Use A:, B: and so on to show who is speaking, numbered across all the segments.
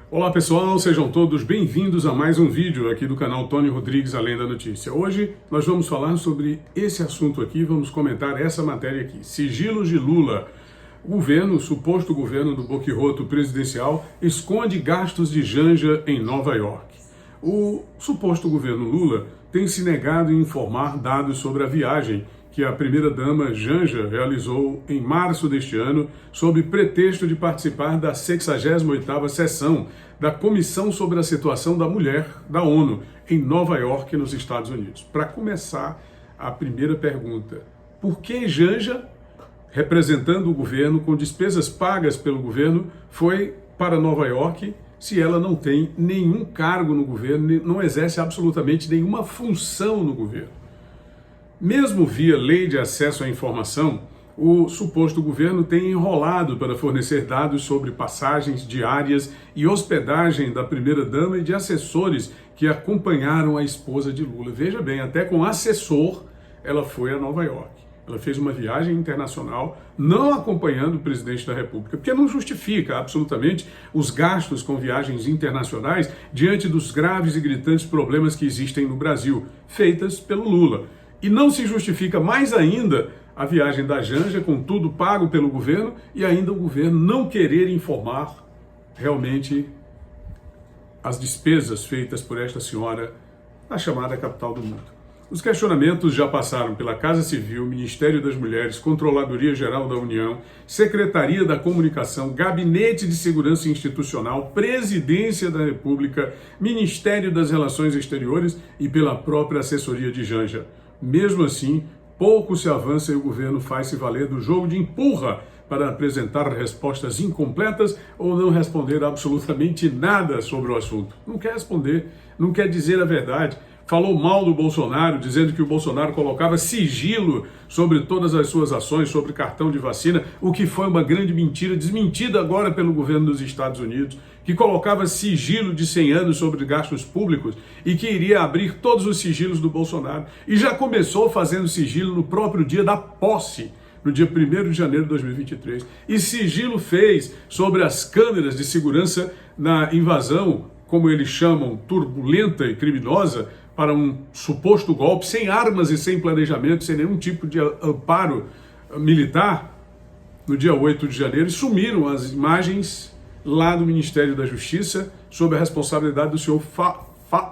A: Olá pessoal, sejam todos bem-vindos a mais um vídeo aqui do canal Tony Rodrigues Além da Notícia. Hoje nós vamos falar sobre esse assunto aqui, vamos comentar essa matéria aqui. Sigilos de Lula. O suposto governo do boquiroto presidencial esconde gastos de Janja em Nova York. O suposto governo Lula tem se negado em informar dados sobre a viagem que a primeira-dama Janja realizou em março deste ano, sob pretexto de participar da 68ª sessão da Comissão sobre a Situação da Mulher da ONU, em Nova York, nos Estados Unidos. Para começar, a primeira pergunta: por que Janja, representando o governo, com despesas pagas pelo governo, foi para Nova York, se ela não tem nenhum cargo no governo, não exerce absolutamente nenhuma função no governo? Mesmo via lei de acesso à informação, o suposto governo tem enrolado para fornecer dados sobre passagens diárias e hospedagem da primeira-dama e de assessores que acompanharam a esposa de Lula. Veja bem, até com assessor ela foi a Nova York. Ela fez uma viagem internacional, não acompanhando o presidente da República, porque não justifica absolutamente os gastos com viagens internacionais diante dos graves e gritantes problemas que existem no Brasil, feitas pelo Lula. E não se justifica mais ainda a viagem da Janja, com tudo pago pelo governo, e ainda o governo não querer informar realmente as despesas feitas por esta senhora na chamada capital do mundo. Os questionamentos já passaram pela Casa Civil, Ministério das Mulheres, Controladoria Geral da União, Secretaria da Comunicação, Gabinete de Segurança Institucional, Presidência da República, Ministério das Relações Exteriores e pela própria assessoria de Janja. Mesmo assim, pouco se avança e o governo faz-se valer do jogo de empurra para apresentar respostas incompletas ou não responder absolutamente nada sobre o assunto. Não quer responder, não quer dizer a verdade. Falou mal do Bolsonaro, dizendo que o Bolsonaro colocava sigilo sobre todas as suas ações, sobre cartão de vacina, o que foi uma grande mentira, desmentida agora pelo governo dos Estados Unidos, que colocava sigilo de 100 anos sobre gastos públicos e que iria abrir todos os sigilos do Bolsonaro. E já começou fazendo sigilo no próprio dia da posse, no dia 1º de janeiro de 2023. E sigilo fez sobre as câmeras de segurança na invasão, como eles chamam, turbulenta e criminosa, para um suposto golpe, sem armas e sem planejamento, sem nenhum tipo de amparo militar, no dia 8 de janeiro, e sumiram as imagens lá do Ministério da Justiça, sob a responsabilidade do senhor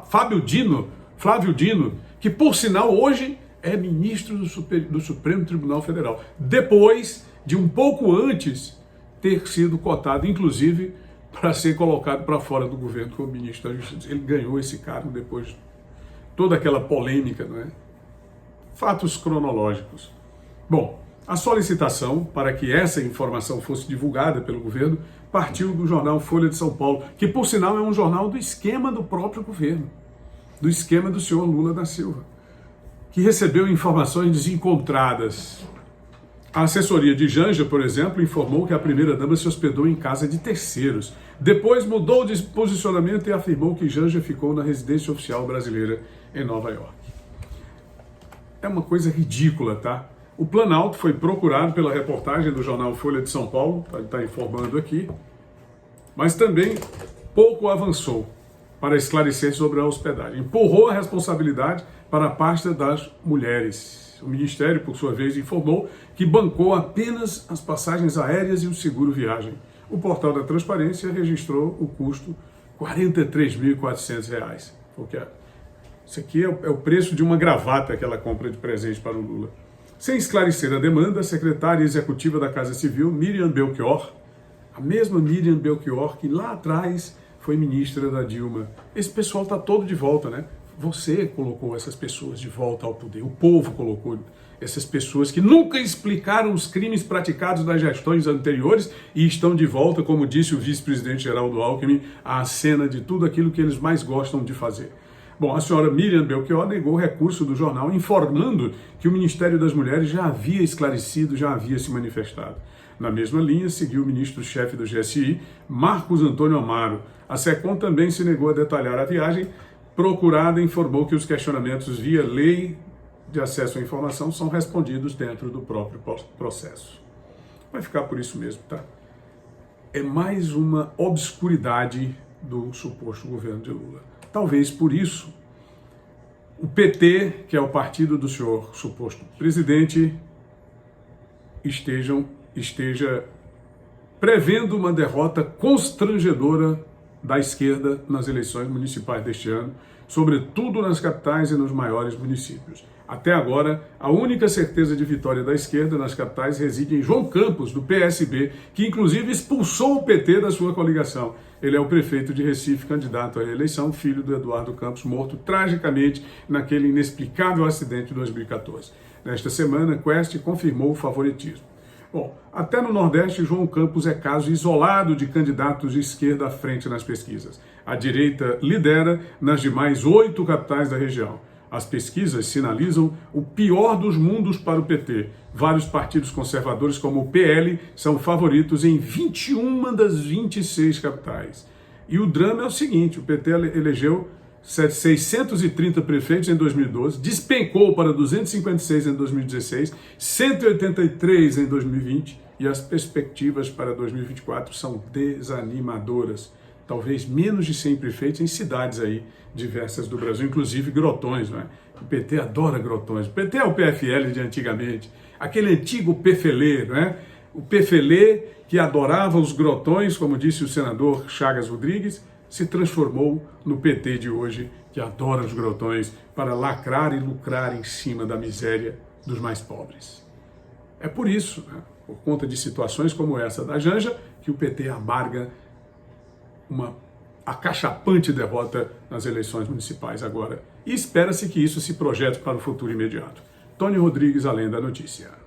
A: Flávio Dino, que, por sinal, hoje é ministro do Supremo Tribunal Federal, depois de um pouco antes ter sido cotado, inclusive, para ser colocado para fora do governo como ministro da Justiça. Ele ganhou esse cargo depois de toda aquela polêmica, não é? Fatos cronológicos. Bom, a solicitação para que essa informação fosse divulgada pelo governo partiu do jornal Folha de São Paulo, que, por sinal, é um jornal do esquema do próprio governo, do esquema do senhor Lula da Silva, que recebeu informações desencontradas. A assessoria de Janja, por exemplo, informou que a primeira-dama se hospedou em casa de terceiros. Depois mudou de posicionamento e afirmou que Janja ficou na residência oficial brasileira em Nova York. É uma coisa ridícula, tá? O Planalto foi procurado pela reportagem do jornal Folha de São Paulo, está informando aqui, mas também pouco avançou para esclarecer sobre a hospedagem. Empurrou a responsabilidade para a pasta das mulheres. O Ministério, por sua vez, informou que bancou apenas as passagens aéreas e o seguro viagem. O Portal da Transparência registrou o custo R$ 43.400. Isso aqui é o preço de uma gravata que ela compra de presente para o Lula. Sem esclarecer a demanda, a secretária executiva da Casa Civil, Miriam Belchior, a mesma Miriam Belchior que lá atrás foi ministra da Dilma. Esse pessoal está todo de volta, né? Você colocou essas pessoas de volta ao poder, o povo colocou essas pessoas que nunca explicaram os crimes praticados nas gestões anteriores e estão de volta, como disse o vice-presidente Geraldo Alckmin, à cena de tudo aquilo que eles mais gostam de fazer. Bom, a senhora Miriam Belchior negou o recurso do jornal, informando que o Ministério das Mulheres já havia esclarecido, já havia se manifestado. Na mesma linha, seguiu o ministro-chefe do GSI, Marcos Antônio Amaro. A SECOM também se negou a detalhar a viagem. Procurada informou que os questionamentos via lei de acesso à informação são respondidos dentro do próprio processo. Vai ficar por isso mesmo, tá? É mais uma obscuridade do suposto governo de Lula. Talvez por isso o PT, que é o partido do senhor suposto presidente, esteja prevendo uma derrota constrangedora da esquerda nas eleições municipais deste ano, sobretudo nas capitais e nos maiores municípios. Até agora, a única certeza de vitória da esquerda nas capitais reside em João Campos, do PSB, que inclusive expulsou o PT da sua coligação. Ele é o prefeito de Recife, candidato à reeleição, filho do Eduardo Campos, morto tragicamente naquele inexplicável acidente de 2014. Nesta semana, Quest confirmou o favoritismo. Bom, até no Nordeste, João Campos é caso isolado de candidatos de esquerda à frente nas pesquisas. A direita lidera nas demais 8 capitais da região. As pesquisas sinalizam o pior dos mundos para o PT. Vários partidos conservadores, como o PL, são favoritos em 21 das 26 capitais. E o drama é o seguinte: o PT elegeu 630 prefeitos em 2012, despencou para 256 em 2016, 183 em 2020 e as perspectivas para 2024 são desanimadoras. Talvez menos de 100 prefeitos em cidades aí diversas do Brasil, inclusive Grotões, não é? O PT adora Grotões. O PT é o PFL de antigamente, aquele antigo PFL, não é? O PFL que adorava os Grotões, como disse o senador Chagas Rodrigues, se transformou no PT de hoje, que adora os Grotões para lacrar e lucrar em cima da miséria dos mais pobres. É por isso, né, por conta de situações como essa da Janja, que o PT amarga uma acachapante derrota nas eleições municipais agora. E espera-se que isso se projete para o futuro imediato. Tony Rodrigues, Além da Notícia.